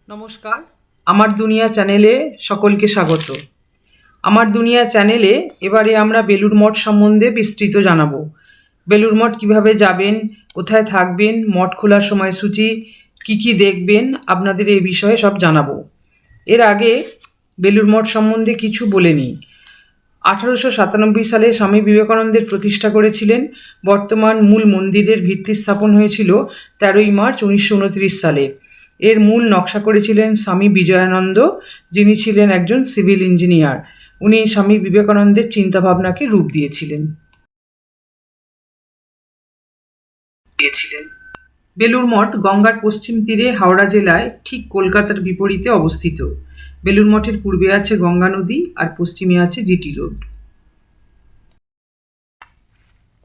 নমস্কার, আমার দুনিয়া চ্যানেলে সকলকে স্বাগত। আমার দুনিয়া চ্যানেলে এবারে আমরা বেলুড় মঠ সম্বন্ধে বিস্তৃত জানাবো। বেলুড় মঠ কীভাবে যাবেন, কোথায় থাকবেন, মঠ খোলার সময়সূচি, কি দেখবেন, আপনাদের এই বিষয়ে সব জানাবো। এর আগে বেলুড় মঠ সম্বন্ধে কিছু বলে নিই। 1897 সালে স্বামী বিবেকানন্দের প্রতিষ্ঠা করেছিলেন। বর্তমান মূল মন্দিরের ভিত্তি স্থাপন হয়েছিল 13ই মার্চ 1929 সালে। এর মূল নকশা করেছিলেন স্বামী বিজয়ানন্দ, যিনি ছিলেন একজন সিভিল ইঞ্জিনিয়ার। উনি স্বামী বিবেকানন্দের চিন্তাভাবনাকে রূপ দিয়েছিলেন। বেলুড় মঠ গঙ্গার পশ্চিম তীরে হাওড়া জেলায় ঠিক কলকাতার বিপরীতে অবস্থিত। বেলুড় মঠের পূর্বে আছে গঙ্গা নদী আর পশ্চিমে আছে জিটি রোড।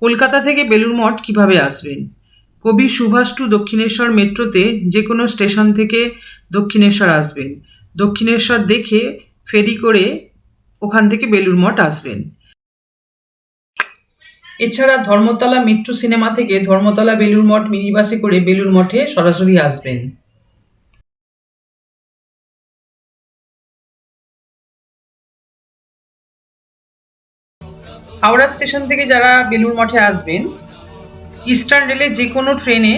কলকাতা থেকে বেলুড় মঠ কীভাবে আসবেন? কবি সুভাষ টু দক্ষিণেশ্বর মেট্রোতে যে কোনো স্টেশন থেকে দক্ষিণেশ্বর আসবেন। দক্ষিণেশ্বর দেখে ফেরি করে ওখান থেকে বেলুড় মঠ আসবেন। এছাড়া ধর্মতলা মেট্রো সিনেমা থেকে ধর্মতলা বেলুড় মঠ মিনিবাসে করে বেলুড় মঠে সরাসরি আসবেন। হাওড়া স্টেশন থেকে যারা বেলুড় মঠে আসবেন, ইস্টার্ন রেলে যে কোনো ট্রেনে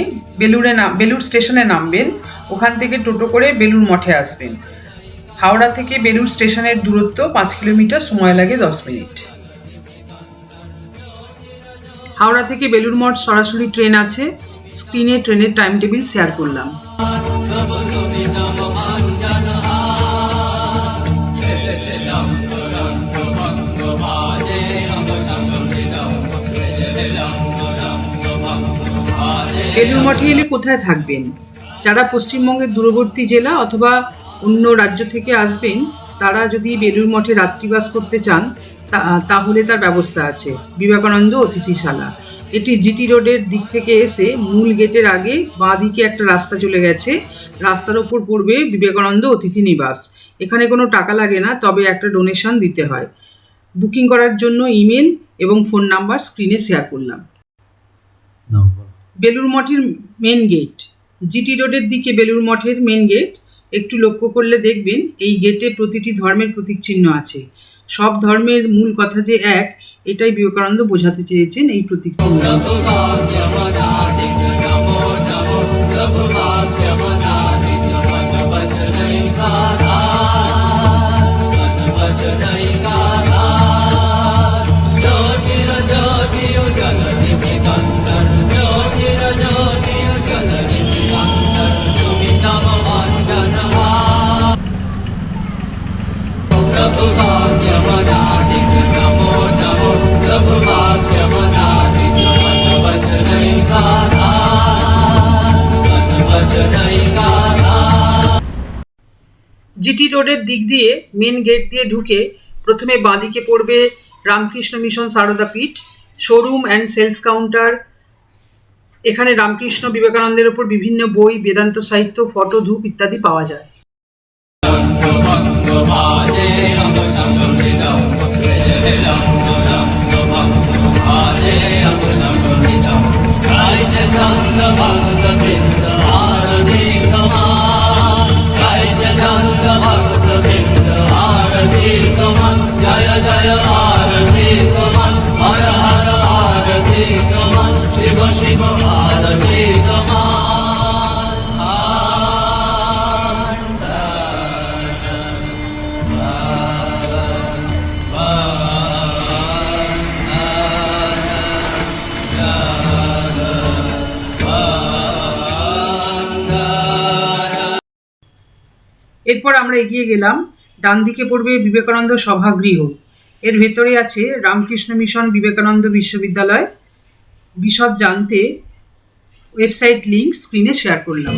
বেলুড় স্টেশনে নামবেন। ওখান থেকে টোটো করে বেলুড় মঠে আসবেন। হাওড়া থেকে বেলুড় স্টেশনের দূরত্ব 5 কিলোমিটার, সময় লাগে 10 মিনিট। হাওড়া থেকে বেলুড় মঠ সরাসরি ট্রেন আছে। স্ক্রিনে ট্রেনের টাইম টেবিল শেয়ার করলাম। বেলুড় মঠে এলে কোথায় থাকবেন? যারা পশ্চিমবঙ্গের দূরবর্তী জেলা অথবা অন্য রাজ্য থেকে আসবেন, তারা যদি বেলুড় মঠে রাত্রিবাস করতে চান তাহলে তার ব্যবস্থা আছে। বিবেকানন্দ অতিথিশালা, এটি জিটি রোডের দিক থেকে এসে মূল গেটের আগে বাঁ দিকে একটা রাস্তা চলে গেছে। রাস্তার ওপর পড়বে বিবেকানন্দ অতিথি নিবাস। এখানে কোনো টাকা লাগে না, তবে একটা ডোনেশন দিতে হয়। বুকিং করার জন্য ইমেল এবং ফোন নাম্বার স্ক্রিনে শেয়ার করলাম। বেলুড় মঠের মেন গেট, জিটি রোডের দিকে বেলুড় মঠের মেন গেট। একটু লক্ষ্য করলে দেখবেন এই গেটে প্রতিটি ধর্মের প্রতীক চিহ্ন আছে। সব ধর্মের মূল কথা যে এক, এটাই বিবেকানন্দ বোঝাতে চেয়েছেন এই প্রতীক চিহ্ন। জিটি রোডের দিক দিয়ে মেন গেট দিয়ে ঢুকে প্রথমে বাঁদিকে পড়বে Ramakrishna Mission Saradapith, showroom and sales counter. এখানে রামকৃষ্ণ বিবেকানন্দের ওপর বিভিন্ন বই, বেদান্ত সাহিত্য, ফটো, ধূপ ইত্যাদি পাওয়া যায়। এরপর আমরা এগিয়ে গেলাম। ডান দিকে পড়বে বিবেকানন্দ সভাগৃহ। এর ভেতরে আছে রামকৃষ্ণ মিশন বিবেকানন্দ বিশ্ববিদ্যালয়। বিশদ জানতে ওয়েবসাইট লিঙ্ক স্ক্রিনে শেয়ার করলাম।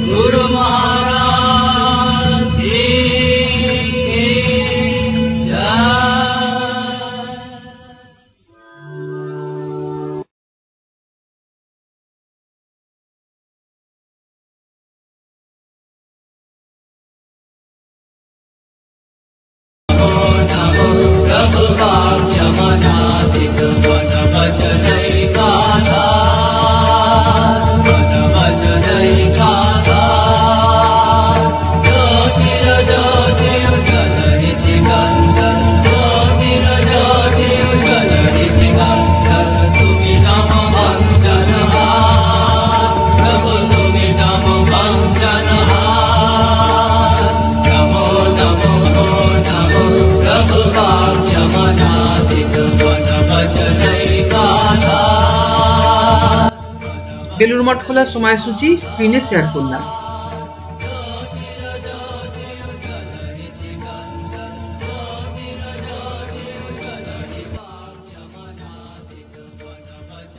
বেলুড় মঠ খোলার সময়সূচি স্ক্রিনে শেয়ার করলাম।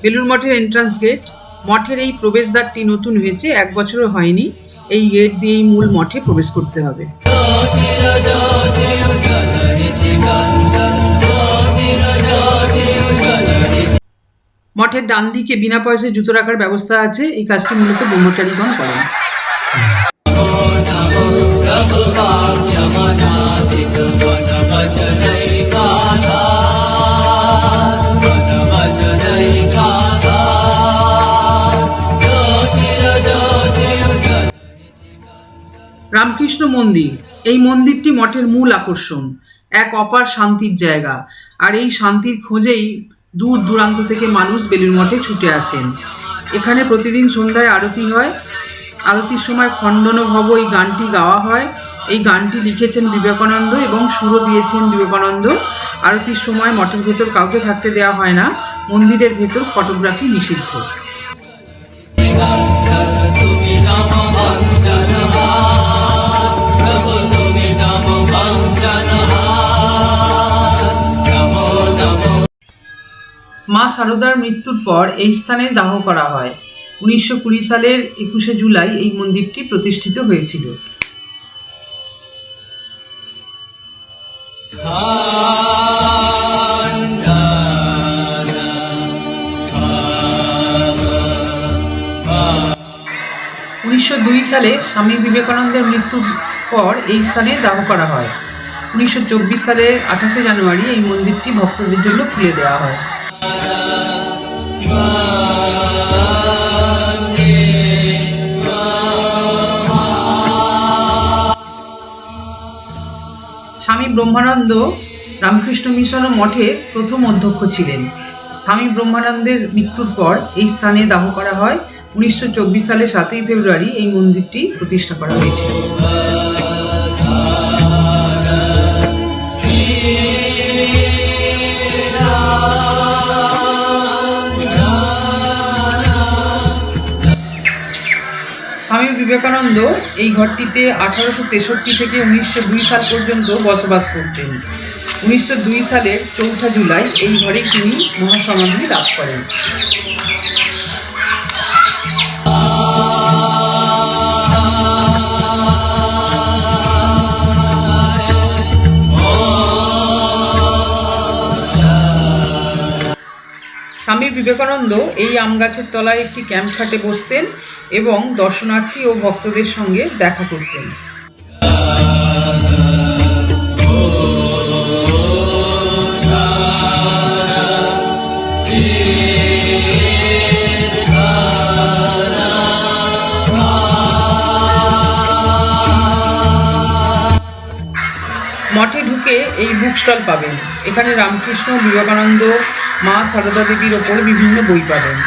বেলুড় মঠের এন্ট্রান্স গেট। মঠের এই প্রবেশদ্বারটি নতুন হয়েছে, 1 বছরও হয়নি। এই গেট দিয়েই মূল মঠে প্রবেশ করতে হবে। মঠের ডান দিকে বিনা পয়সায় জুতো রাখার ব্যবস্থা আছে। এই কাজটি মূলত ব্রহ্মচারীগণ করেন। রামকৃষ্ণ মন্দির। এই মন্দিরটি মঠের মূল আকর্ষণ, এক অপার শান্তির জায়গা। আর এই শান্তির খোঁজেই দূর দূরান্ত থেকে মানুষ বেলুড় মঠে ছুটে আসেন। এখানে প্রতিদিন সন্ধ্যায় আরতি হয়। আরতির সময় খণ্ডন ভব এই গানটি গাওয়া হয়। এই গানটি লিখেছেন বিবেকানন্দ এবং সুরও দিয়েছেন বিবেকানন্দ। আরতির সময় মঠের ভেতর কাউকে থাকতে দেওয়া হয় না। মন্দিরের ভেতর ফটোগ্রাফি নিষিদ্ধ। মা শারদার মৃত্যুর পর এই স্থানে দাহ করা হয়। 1920 সালের 21শে জুলাই এই মন্দিরটি প্রতিষ্ঠিত হয়েছিল। সালে স্বামী বিবেকানন্দের মৃত্যুর পর এই স্থানে দাহ করা হয়। 1924 সালের 28শে জানুয়ারি এই মন্দিরটি ভক্তদের জন্য খুলে দেওয়া হয়। স্বামী ব্রহ্মানন্দ রামকৃষ্ণ মিশন ও মঠের প্রথম অধ্যক্ষ ছিলেন। স্বামী ব্রহ্মানন্দের মৃত্যুর পর এই স্থানে দাহ করা হয়। 1924 সালে 7ই ফেব্রুয়ারি এই মন্দিরটি প্রতিষ্ঠা করা হয়েছিল। স্বামী বিবেকানন্দ এই ঘরটিতে 1863 থেকে 1902 সাল পর্যন্ত বসবাস করতেন। 1902 সালের 4 জুলাই এই ঘরে তিনি মহাসমাধি লাভ করেন। স্বামী বিবেকানন্দ এই আম গাছের তলায় একটি ক্যাম্প খাটে বসতেন এবং দর্শনার্থী ও ভক্তদের সঙ্গে দেখা করতেন। মঠে ঢুকে এই বুক স্টল পাবেন। এখানে রামকৃষ্ণ, বিবেকানন্দ, মা সারদা দেবীর ওপর বিভিন্ন বই পাবেন।